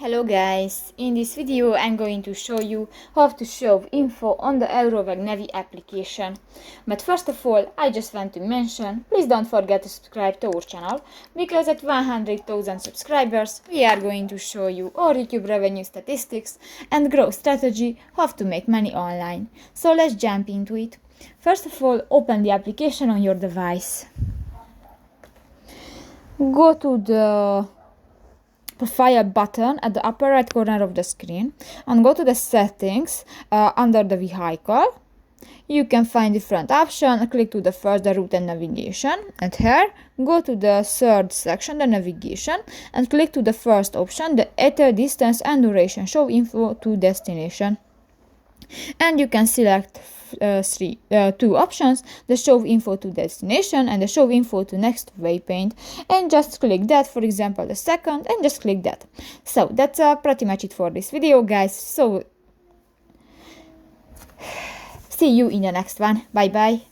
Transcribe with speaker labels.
Speaker 1: Hello guys, in this video I'm going to show you how to show info on the Eurowag Navi application. But first of all, I just want to mention, please don't forget to subscribe to our channel, because at 100,000 subscribers we are going to show you our YouTube revenue statistics and growth strategy, how to make money online. So let's jump into it. First of all, open the application on your device. Go to the profile button at the upper right corner of the screen and go to the settings under the vehicle. You can find different options. Click to the first, the route and navigation, and here go to the third section, the navigation, and click to the first option, the ether, distance and duration, show info to destination. And you can select two options, the show info to destination and the show info to next waypoint, and just click that, for example the second, and just click that. So that's pretty much it for this video, guys. So see you in the next one. Bye bye.